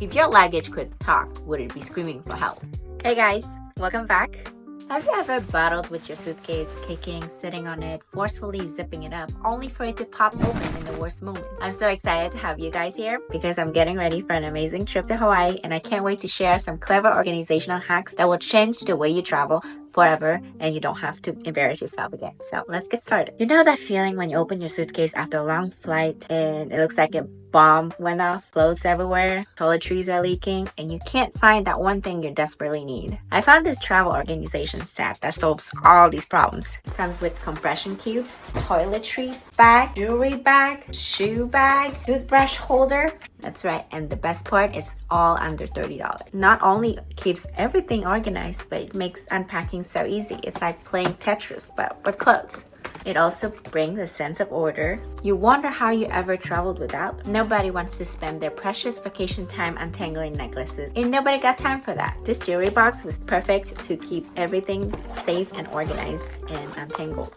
If your luggage could talk, would it be screaming for help? Hey guys, welcome back. Have you ever battled with your suitcase, kicking, sitting on it, forcefully zipping it up, only for it to pop open in the worst moment? I'm so excited to have you guys here because I'm getting ready for an amazing trip to Hawaii, and I can't wait to share some clever organizational hacks that will change the way you travel forever, and you don't have to embarrass yourself again. So let's get started. You know that feeling when you open your suitcase after a long flight and it looks like a bomb went off, clothes everywhere, toiletries are leaking, and you can't find that one thing you desperately need? I found this travel organization set that solves all these problems. It comes with compression cubes, toiletry bag, jewelry bag, shoe bag, toothbrush holder. That's right, and the best part, it's all under $30. Not only keeps everything organized, but it makes unpacking so easy. It's like playing Tetris, but with clothes. It also brings a sense of order. You wonder how you ever traveled without? Nobody wants to spend their precious vacation time untangling necklaces, and nobody got time for that. This jewelry box was perfect to keep everything safe and organized and untangled.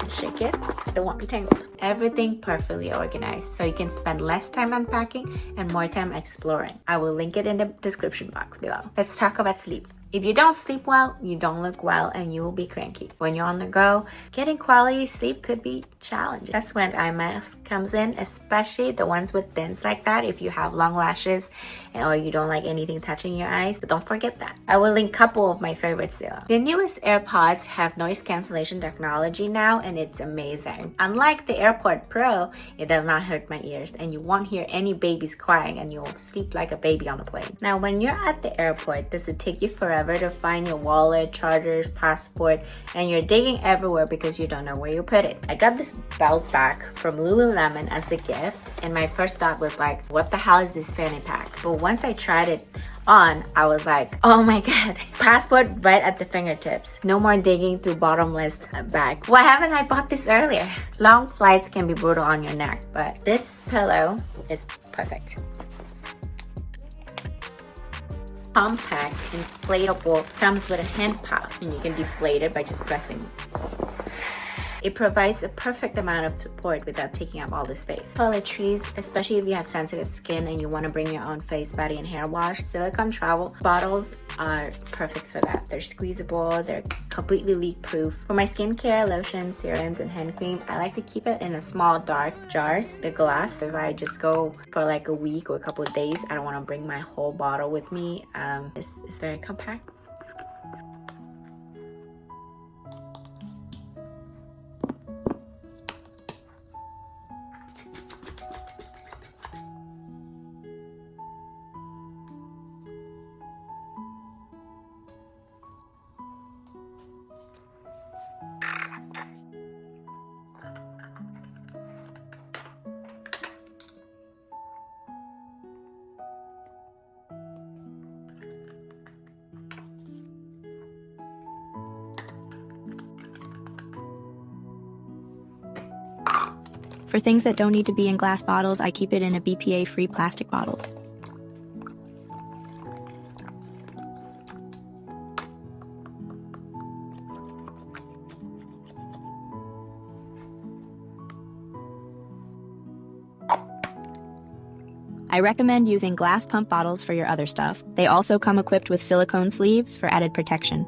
Shake it, don't want to be tangled. Everything perfectly organized, so you can spend less time unpacking and more time exploring. I will link it in the description box below. Let's talk about sleep. If you don't sleep well, you don't look well and you will be cranky. When you're on the go, getting quality sleep could be challenging. That's when eye mask comes in, especially the ones with tints like that if you have long lashes or you don't like anything touching your eyes. But don't forget that. I will link a couple of my favorites below. The newest AirPods have noise cancellation technology now, and it's amazing. Unlike the AirPod Pro, it does not hurt my ears and you won't hear any babies crying and you'll sleep like a baby on a plane. Now, when you're at the airport, does it take you forever to find your wallet, chargers, passport, and you're digging everywhere because you don't know where you put it? I got this belt bag from Lululemon as a gift, and my first thought was like, what the hell is this fanny pack? But once I tried it on, I was like, oh my god, passport right at the fingertips. No more digging through bottomless bag. Why haven't I bought this earlier? Long flights can be brutal on your neck, but this pillow is perfect. Compact, inflatable, comes with a hand pop, and you can deflate it by just pressing. It provides a perfect amount of support without taking up all the space. Toiletries, especially if you have sensitive skin and you want to bring your own face, body, and hair wash, silicone travel bottles are perfect for that. They're squeezable, they're completely leak proof. For my skincare, lotions, serums, and hand cream, I like to keep it in a small dark jars. The glass, if I just go for like a week or a couple of days, I don't want to bring my whole bottle with me. This is very compact. For things that don't need to be in glass bottles, I keep it in a BPA-free plastic bottles. I recommend using glass pump bottles for your other stuff. They also come equipped with silicone sleeves for added protection.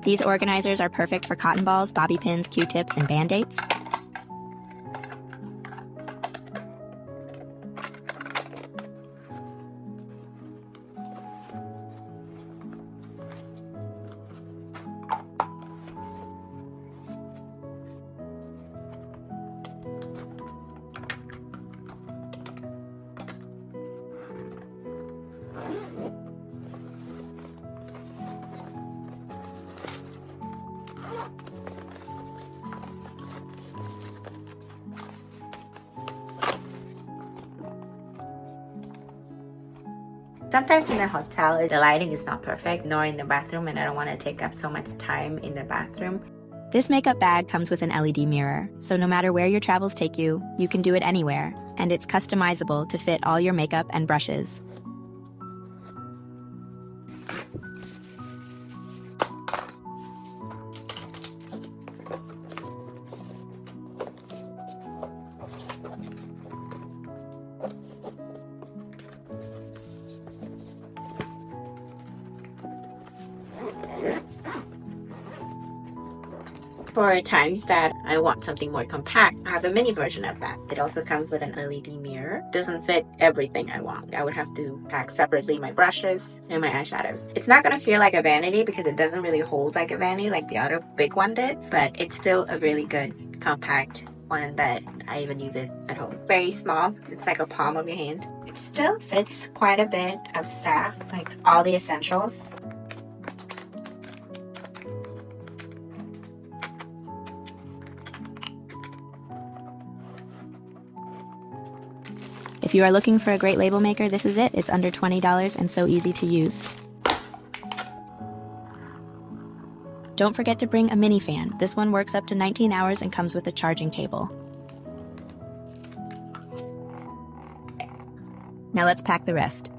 These organizers are perfect for cotton balls, bobby pins, Q-tips, and Band-Aids. Sometimes in the hotel, the lighting is not perfect, nor in the bathroom, and I don't want to take up so much time in the bathroom. This makeup bag comes with an LED mirror, so no matter where your travels take you, you can do it anywhere, and it's customizable to fit all your makeup and brushes. For times that I want something more compact, I have a mini version of that. It also comes with an LED mirror. Doesn't fit everything I want. I would have to pack separately my brushes and my eyeshadows. It's not gonna feel like a vanity because it doesn't really hold like a vanity like the other big one did, but it's still a really good compact one that I even use it at home. Very small. It's like a palm of your hand. It still fits quite a bit of stuff, like all the essentials. If you are looking for a great label maker, this is it. It's under $20 and so easy to use. Don't forget to bring a mini fan. This one works up to 19 hours and comes with a charging cable. Now let's pack the rest.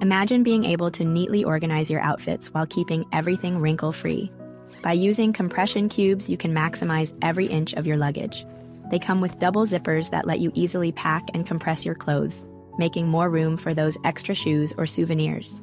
Imagine being able to neatly organize your outfits while keeping everything wrinkle-free. By using compression cubes, you can maximize every inch of your luggage. They come with double zippers that let you easily pack and compress your clothes, making more room for those extra shoes or souvenirs.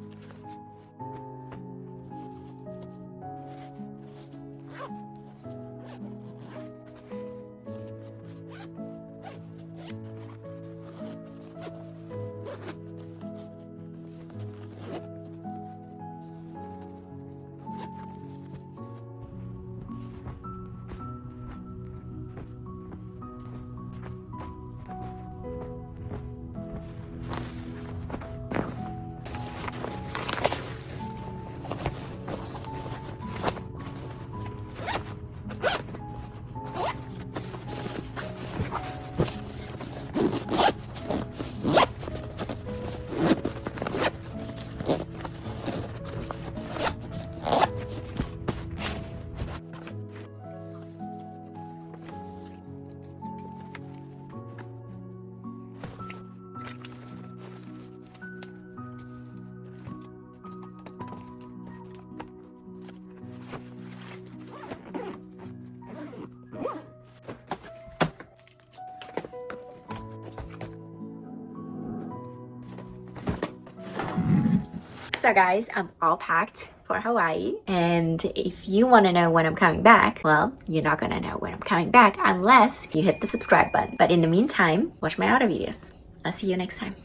So guys, I'm all packed for Hawaii, and if you want to know when I'm coming back, well, you're not gonna know when I'm coming back unless you hit the subscribe button. But in the meantime, watch my other videos. I'll see you next time.